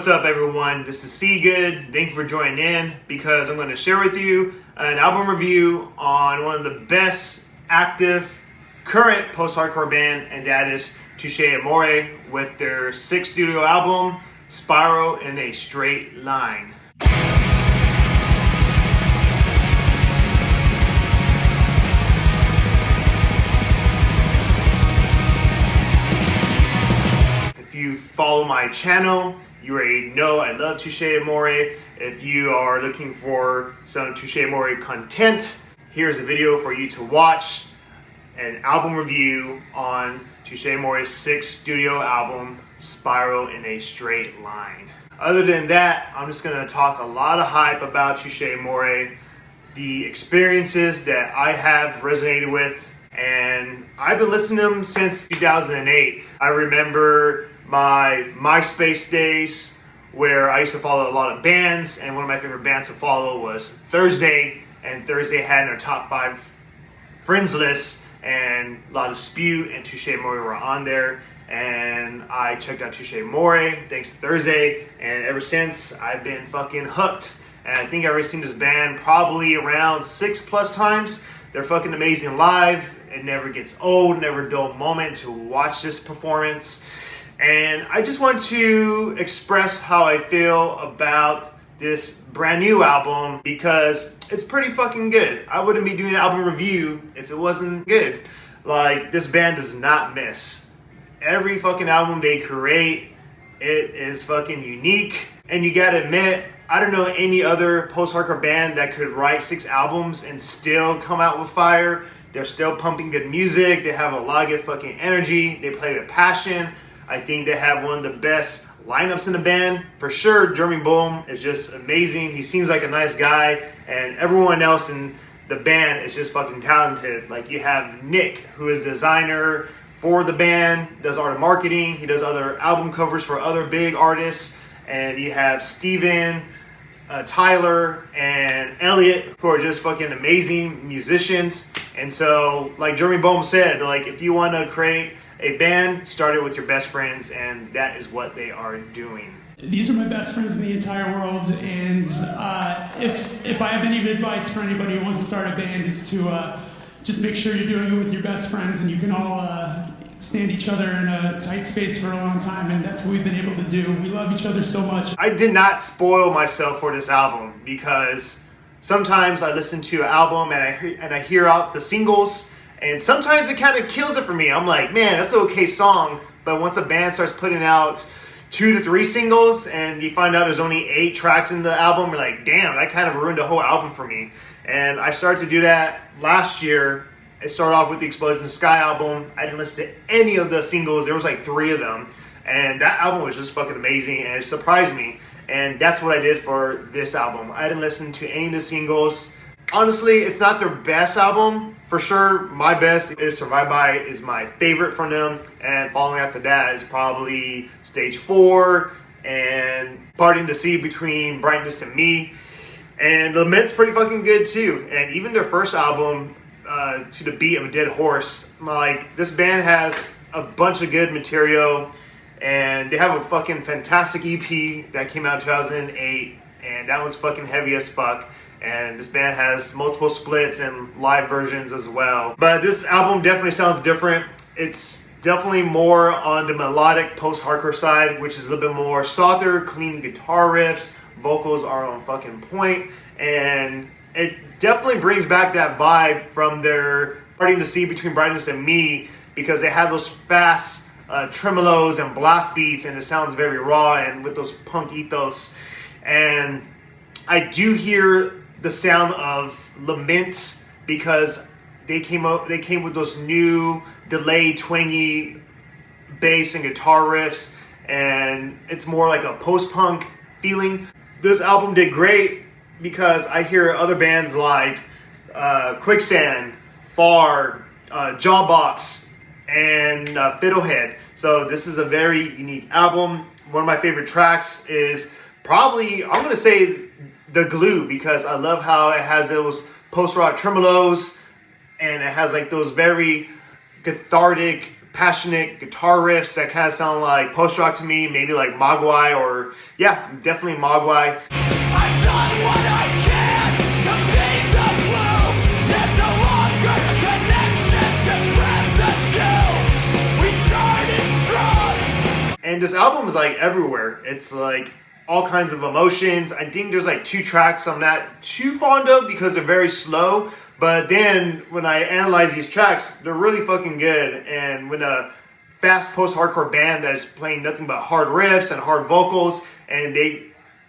What's up, everyone? This is C Good. Thank you for joining in because I'm going to share with you an album review on one of the best active current post-hardcore band, and that is Touché Amoré with their 6th studio album, Spiral in a Straight Line. If you follow my channel, you already know I love Touché Amoré. If you are looking for some Touché Amoré content, here's a video for you to watch. An album review on Touché Amoré's 6th studio album, Spiral in a Straight Line. Other than that, I'm just going to talk a lot of hype about Touché Amoré, the experiences that I have resonated with, and I've been listening to them since 2008. I remember my MySpace days where I used to follow a lot of bands, and one of my favorite bands to follow was Thursday, and Thursday had their top 5 friends list, and a lot of Dispute and Touché Amoré were on there, and I checked out Touché Amoré thanks to Thursday, and ever since I've been fucking hooked. And I think I've already seen this band probably around 6+ times. They're fucking amazing live. It never gets old, never a dull moment to watch this performance. And I just want to express how I feel about this brand new album because it's pretty fucking good. I wouldn't be doing an album review if it wasn't good. Like, this band does not miss. Every fucking album they create, it is fucking unique. And you gotta admit, I don't know any other post-hardcore band that could write 6 albums and still come out with fire. They're still pumping good music. They have a lot of good fucking energy. They play with passion. I think they have one of the best lineups in the band. For sure, Jeremy Boehm is just amazing. He seems like a nice guy, and everyone else in the band is just fucking talented. Like, you have Nick, who is designer for the band, does art and marketing. He does other album covers for other big artists. And you have Steven, Tyler, and Elliot, who are just fucking amazing musicians. And so, like Jeremy Boehm said, like, if you want to create a band, start it with your best friends, and that is what they are doing. These are my best friends in the entire world, and if I have any advice for anybody who wants to start a band, is to just make sure you're doing it with your best friends, and you can all stand each other in a tight space for a long time, and that's what we've been able to do. We love each other so much. I did not spoil myself for this album because sometimes I listen to an album and I hear out the singles, and sometimes it kind of kills it for me. I'm like, man, that's an okay song, but once a band starts putting out 2 to 3 singles and you find out there's only 8 tracks in the album, you're like, damn, that kind of ruined the whole album for me. And I started to do that last year. It started off with the Explosion in the Sky album. I didn't listen to any of the singles. There was like 3 of them. And that album was just fucking amazing, and it surprised me. And that's what I did for this album. I didn't listen to any of the singles. Honestly, it's not their best album. For sure, my best is Survive By is my favorite from them. And following after that is probably Stage 4 and Parting to See Between Brightness and Me. And Lament's pretty fucking good too. And even their first album, To the Beat of a Dead Horse, like, this band has a bunch of good material, and they have a fucking fantastic EP that came out in 2008, and that one's fucking heavy as fuck. And this band has multiple splits and live versions as well. But this album definitely sounds different. It's definitely more on the melodic post-hardcore side, which is a little bit more softer, clean guitar riffs. Vocals are on fucking point, and it definitely brings back that vibe from their Parting to See Between Brightness and Me, because they have those fast tremolos and blast beats, and it sounds very raw and with those punk ethos. And I do hear the sound of Lament because they came with those new delayed twangy bass and guitar riffs, and it's more like a post-punk feeling. This album did great because I hear other bands like Quicksand, Far, Jawbox, and Fiddlehead. So this is a very unique album. One of my favorite tracks is probably, I'm going to say, The Glue, because I love how it has those post-rock tremolos, and it has like those very cathartic passionate guitar riffs that kind of sound like post-rock to me, maybe like Mogwai, or yeah, definitely Mogwai. I've done what I can to be the glue. There's no longer a connection, just residue. We started strong. And this album is like everywhere. It's like all kinds of emotions. I think there's like 2 tracks I'm not too fond of because they're very slow. But then when I analyze these tracks, they're really fucking good. And when a fast post-hardcore band that is playing nothing but hard riffs and hard vocals, and they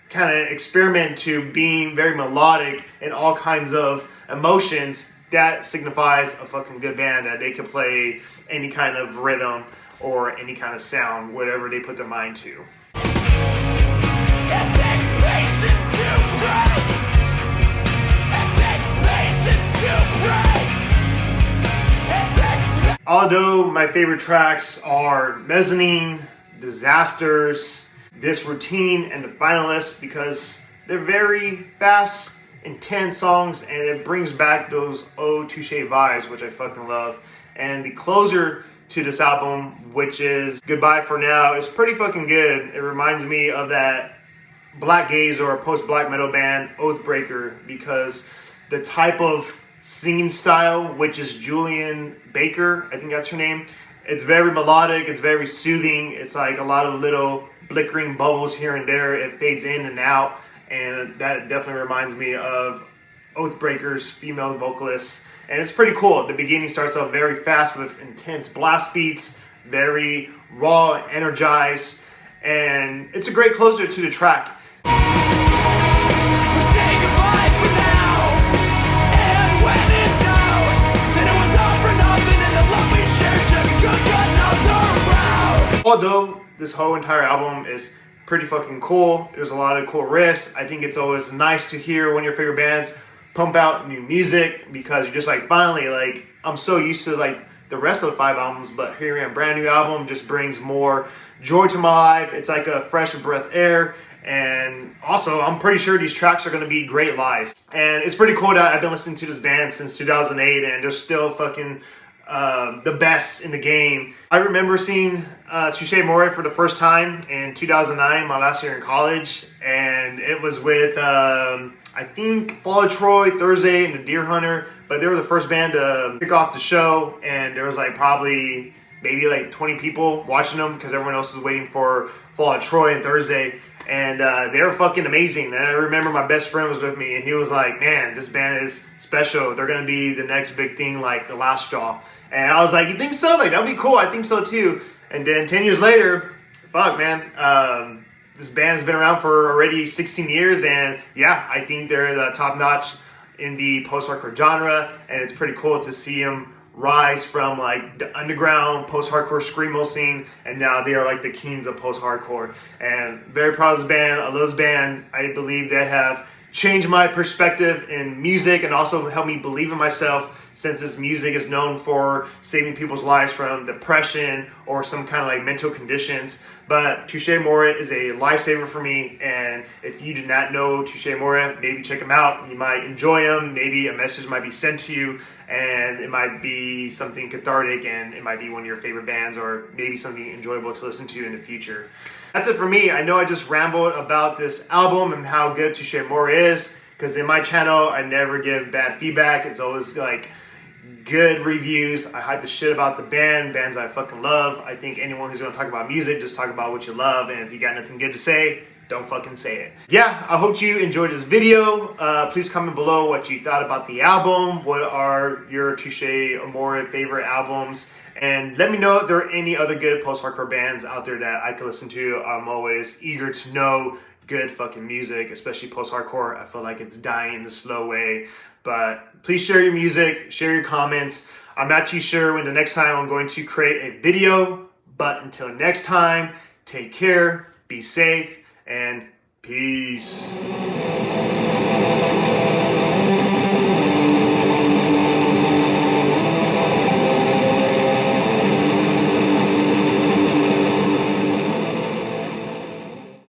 kind of experiment to being very melodic and all kinds of emotions, that signifies a fucking good band, that they can play any kind of rhythm or any kind of sound, whatever they put their mind to. It takes patience to break. It takes patience to break. It takes. Although my favorite tracks are Mezzanine, Disasters, This Routine, and The Finalist, because they're very fast, intense songs, and it brings back those old Touché vibes, which I fucking love. And the closer to this album, which is Goodbye for Now, is pretty fucking good. It reminds me of that black gaze or post-black metal band Oathbreaker, because the type of singing style, which is Julian Baker, I think that's her name, it's very melodic, it's very soothing. It's like a lot of little flickering bubbles here and there. It fades in and out, and that definitely reminds me of Oathbreaker's female vocalist. And it's pretty cool. The beginning starts off very fast with intense blast beats, very raw, energized, and it's a great closer to the track. We say goodbye for now. And when in doubt, then it was not for nothing, and the love we shared just took another route. Although this whole entire album is pretty fucking cool, there's a lot of cool riffs. I think it's always nice to hear one of your favorite bands pump out new music, because you're just like, finally, like, I'm so used to like the rest of the 5 albums, but hearing a brand new album just brings more joy to my life. It's like a fresh breath of air. And also, I'm pretty sure these tracks are going to be great live. And it's pretty cool that I've been listening to this band since 2008, and they're still fucking the best in the game. I remember seeing Touché Amoré for the first time in 2009, my last year in college, and it was with I think Fall of Troy, Thursday, and the Deer Hunter, but they were the first band to kick off the show, and there was like probably maybe like 20 people watching them because everyone else was waiting for Fall of Troy and Thursday. And they were fucking amazing. And I remember my best friend was with me, and he was like, man, this band is special. They're going to be the next big thing, like the Last Straw. And I was like, you think so? Like, that'd be cool. I think so too. And then 10 years later, fuck, man, this band has been around for already 16 years. And yeah, I think they're the top notch in the post-hardcore genre. And it's pretty cool to see them rise from like the underground post-hardcore screamo scene, and now they are like the kings of post-hardcore. And very proud of this band. I love this band. I believe they have changed my perspective in music and also helped me believe in myself, since this music is known for saving people's lives from depression or some kind of like mental conditions. But Touché Amoré is a lifesaver for me, and if you do not know Touché Amoré, maybe check them out. You might enjoy them. Maybe a message might be sent to you, and it might be something cathartic, and it might be one of your favorite bands, or maybe something enjoyable to listen to in the future. That's it for me. I know I just rambled about this album and how good Touché Amoré is, because in my channel, I never give bad feedback. It's always like good reviews. I hype the shit about the bands I fucking love. I think anyone who's going to talk about music, just talk about what you love, and if you got nothing good to say, don't fucking say it. Yeah, I hope you enjoyed this video. Please comment below what you thought about the album. What are your Touché Amoré favorite albums? And let me know if there are any other good post-hardcore bands out there that I can listen to. I'm always eager to know good fucking music, especially post-hardcore. I feel like it's dying in a slow way. But please share your music, share your comments. I'm not too sure when the next time I'm going to create a video, but until next time, take care, be safe, and peace.